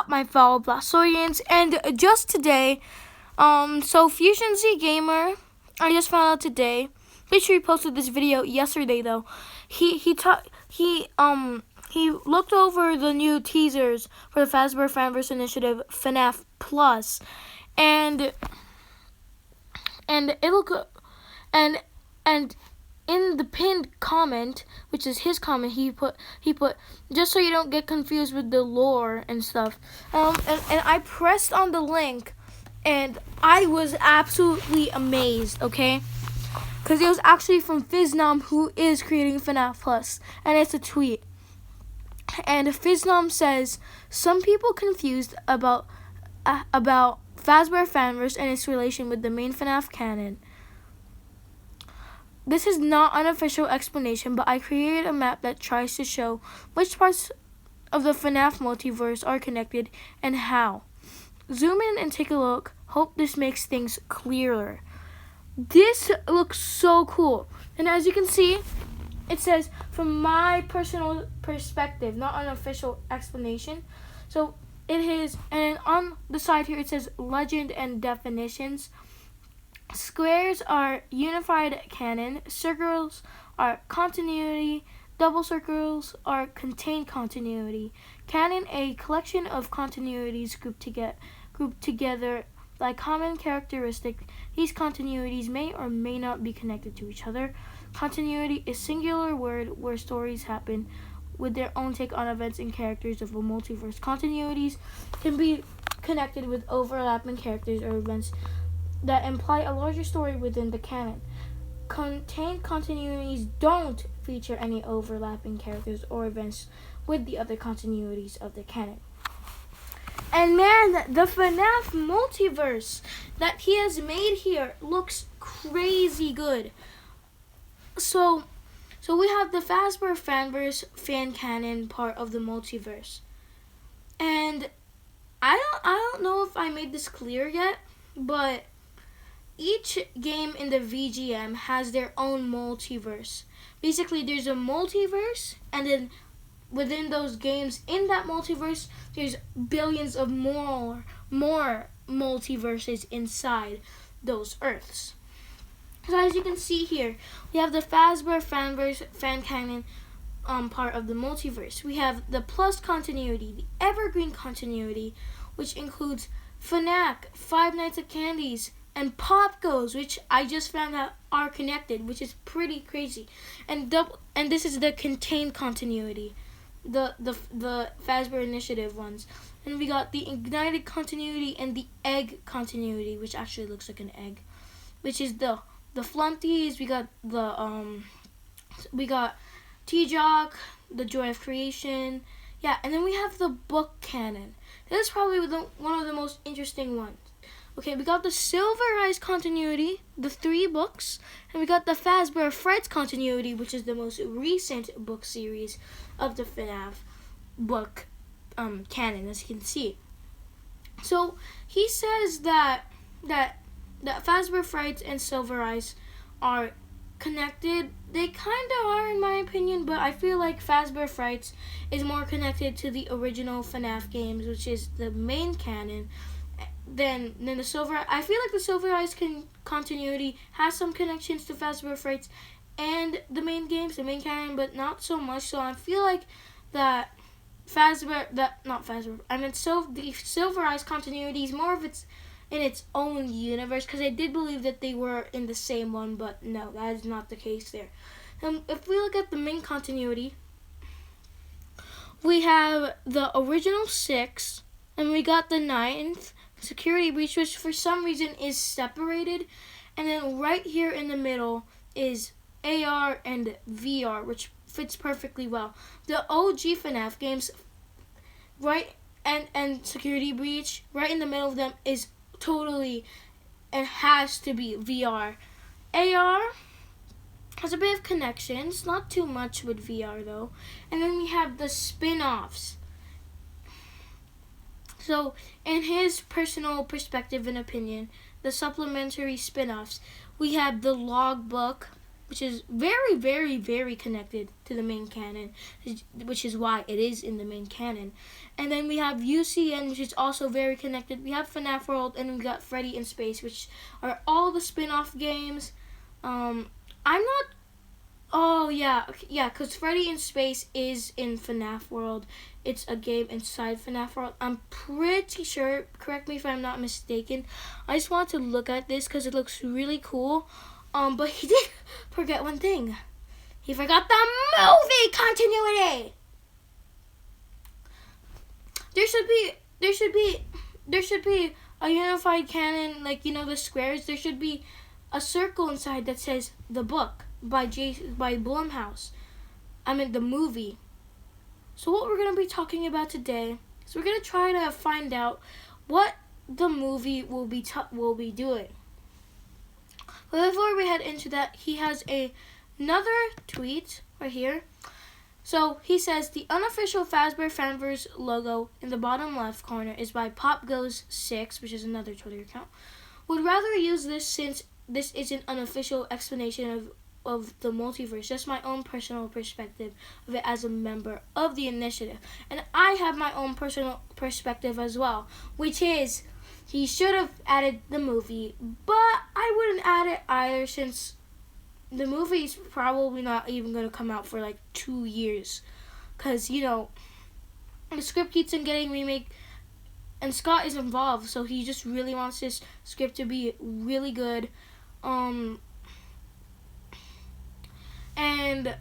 up, my fellow Blastoians? And just today, so Fusion Z Gamer, I just found out today. Pretty sure he posted this video yesterday though. He looked over the new teasers for the FazBear Fanverse Initiative FNaF Plus, and it looked and in the pinned comment, which is his comment, he put just so you don't get confused with the lore and stuff. And I pressed on the link, and I was absolutely amazed. Okay, because it was actually from FNaF, who is creating FNaF Plus, and it's a tweet. And FNaF says some people confused about FazBear Fanverse and its relation with the main FNaF canon. This is not an official explanation, but I created a map that tries to show which parts of the FNaF multiverse are connected and how. Zoom in and take a look. Hope this makes things clearer. This looks so cool. And as you can see, it says, from my personal perspective, not an official explanation. So it is, and on the side here it says legend and definitions. Squares are unified canon, circles are continuity, double circles are contained continuity. Canon, a collection of continuities grouped together by common characteristic. These continuities may or may not be connected to each other. Continuity is a singular word where stories happen with their own take on events and characters of a multiverse. Continuities can be connected with overlapping characters or events that imply a larger story within the canon. Contained continuities don't feature any overlapping characters or events with the other continuities of the canon. And man, the FNaF multiverse that he has made here looks crazy good. So we have the FazBear Fanverse fan canon part of the multiverse. And I don't know if I made this clear yet, but each game in the VGM has their own multiverse. Basically, there's a multiverse, and then within those games, in that multiverse, there's billions of more multiverses inside those Earths. So as you can see here, we have the FazBear Fanverse fan canon part of the multiverse. We have the plus continuity, the evergreen continuity, which includes FNAF, Five Nights at Candy's, and Pop Goes, which I just found out are connected, which is pretty crazy. And this is the contained continuity, the FazBear Initiative ones. And we got the ignited continuity and the egg continuity, which actually looks like an egg, which is the Flunkies. We got T-Jock, the Joy of Creation. Yeah, and then we have the book canon. This is probably one of the most interesting ones. Okay, we got the Silver Eyes continuity, the 3 books, and we got the FazBear Frights continuity, which is the most recent book series of the FNaF book canon, as you can see. So he says that FazBear Frights and Silver Eyes are connected. They kind of are, in my opinion, but I feel like FazBear Frights is more connected to the original FNaF games, which is the main canon. Then the Silver, I feel like the Silver Eyes continuity has some connections to FazBear Frights and the main games, the main canon, but not so much. So I feel like that the Silver Eyes continuity is more of its in its own universe, because I did believe that they were in the same one, but no, that is not the case there. If we look at the main continuity, we have the original 6, and we got the 9th. Security Breach, which for some reason is separated, and then right here in the middle is AR and VR, which fits perfectly well. The OG FNaF games, right, and Security Breach, right in the middle of them is totally, it has to be VR. AR has a bit of connections, not too much with VR though, and then we have the spin-offs. So, in his personal perspective and opinion, the supplementary spin-offs, we have the Logbook, which is very, very, very connected to the main canon, which is why it is in the main canon. And then we have UCN, which is also very connected. We have FNaF World, and we got Freddy in Space, which are all the spin-off games. I'm not... Oh, yeah, because Freddy in Space is in FNaF World. It's a game inside FNaF World. I'm pretty sure, correct me if I'm not mistaken. I just want to look at this because it looks really cool. But he did forget one thing. He forgot the movie continuity. There should be a unified canon, like, you know, the squares. There should be a circle inside that says the book by Blumhouse. I mean the movie. So what we're gonna be talking about today is we're gonna try to find out what the movie will be doing. But before we head into that, he has another tweet right here. So he says the unofficial Fazbear Fanverse logo in the bottom left corner is by PopGoes6, which is another Twitter account. Would rather use this since this isn't an official explanation of the multiverse, just my own personal perspective of it as a member of the initiative. And I have my own personal perspective as well, which is he should have added the movie, but I wouldn't add it either since the movie's probably not even going to come out for like 2 years. Because, you know, the script keeps on getting remade and Scott is involved, so he just really wants this script to be really good. And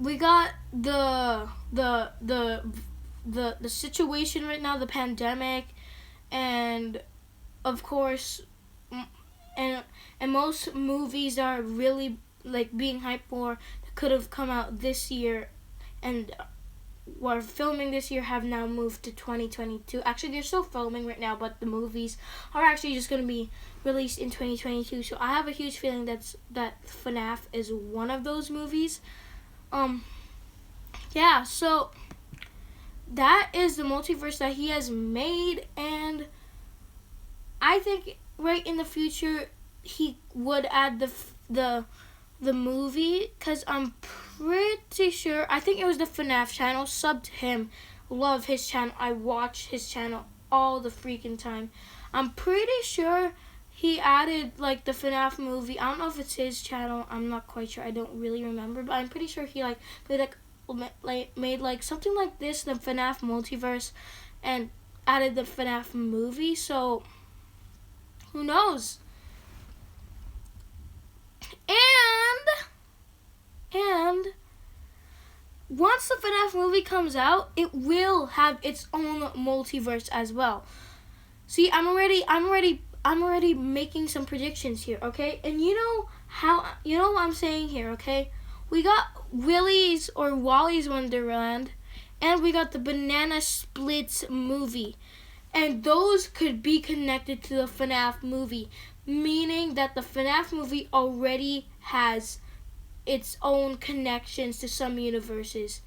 we got the situation right now, the pandemic, and of course, and most movies are really like being hyped for that could have come out this year and were filming this year have now moved to 2022. Actually, they're still filming right now, but the movies are actually just going to be released in 2022. So I have a huge feeling that FNaF is one of those movies. Yeah, so that is the multiverse that he has made, and I think right in the future he would add the movie, because I'm pretty sure, I think it was the FNaF channel, subbed him, love his channel, I watch his channel all the freaking time. I'm pretty sure he added like the FNaF movie. I don't know if it's his channel, I'm not quite sure, I don't really remember, but I'm pretty sure he made like something like this, the FNaF multiverse, and added the FNaF movie, so who knows? And once the FNaF movie comes out, it will have its own multiverse as well. See, I'm already making some predictions here, okay? And you know what I'm saying here, okay? We got Willy's or Wally's Wonderland, and we got the Banana Splits movie. And those could be connected to the FNaF movie, meaning that the FNaF movie already has its own connections to some universes,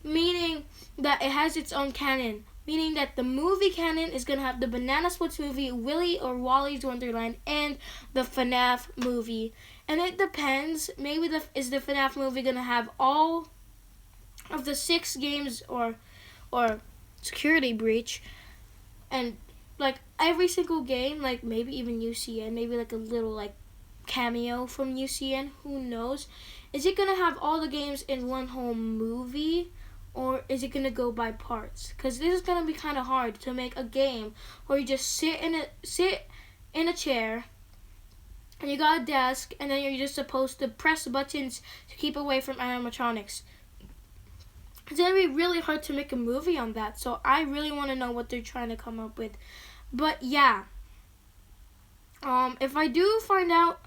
meaning that it has its own canon, meaning that the movie canon is going to have the Banana Splits movie, Willy or Wally's Wonderland, and the FNaF movie. And it depends, maybe is the FNaF movie going to have all of the 6 games or Security Breach, and like every single game, like maybe even UCN, maybe like a little like cameo from UCN, who knows? Is it gonna have all the games in one whole movie, or is it gonna go by parts? Because this is gonna be kind of hard to make a game where you just sit in a chair and you got a desk, and then you're just supposed to press buttons to keep away from animatronics. It's gonna be really hard to make a movie on that, so I really want to know what they're trying to come up with. But yeah, if I do find out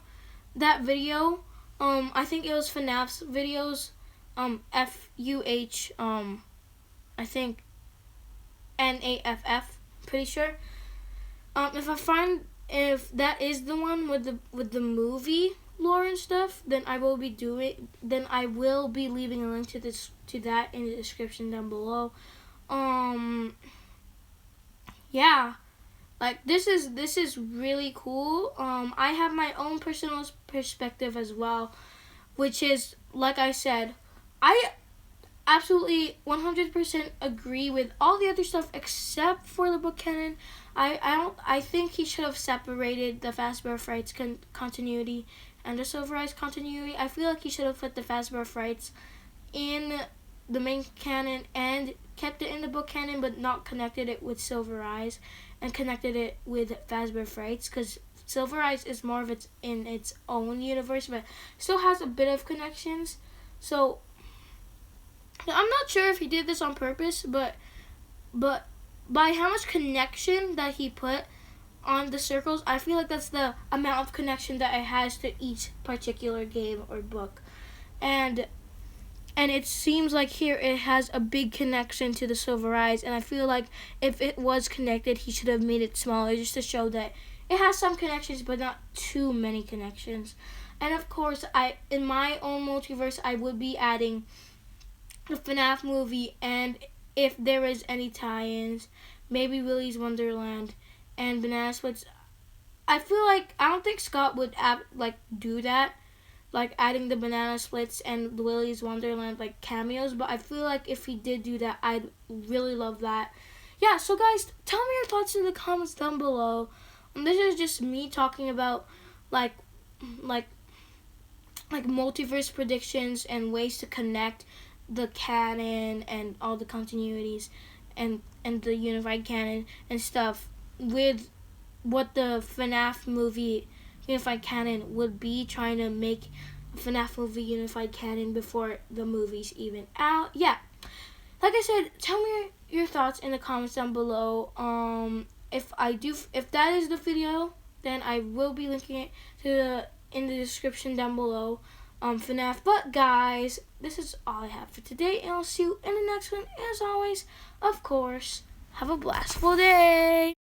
that video, I think it was FNaF's videos, F-U-H, I think N-A-F-F, pretty sure. If that is the one with the movie lore and stuff, then I will be leaving a link to that in the description down below. Yeah. Like, this is really cool. I have my own personal perspective as well. which is, like I said, I absolutely 100% agree with all the other stuff except for the book canon. I think he should have separated the Fazbear Frights continuity and the Silver Eyes continuity. I feel like he should have put the Fazbear Frights in the main canon and kept it in the book canon, but not connected it with Silver Eyes and connected it with Fazbear Frights, because Silver Eyes is more of in its own universe, but still has a bit of connections. So I'm not sure if he did this on purpose, but by how much connection that he put on the circles, I feel like that's the amount of connection that it has to each particular game or book. And it seems like here it has a big connection to the Silver Eyes, and I feel like if it was connected, he should have made it smaller just to show that it has some connections, but not too many connections. And of course, in my own multiverse, I would be adding the FNaF movie, and if there is any tie-ins, maybe Willy's Wonderland and Banana Splits. I feel like I don't think Scott would do that, like adding the Banana Splits and Willy's Wonderland like cameos, but I feel like if he did do that, I'd really love that. Yeah, so guys, tell me your thoughts in the comments down below. This is just me talking about like multiverse predictions and ways to connect the canon and all the continuities and the unified canon and stuff with what the FNaF movie unified canon would be, trying to make a FNaF movie unified canon before the movie's even out. Yeah, like I said, tell me your thoughts in the comments down below. If that is the video, then I will be linking it in the description down below. FNaF. But guys, this is all I have for today, and I'll see you in the next one. As always, of course, have a blastful day.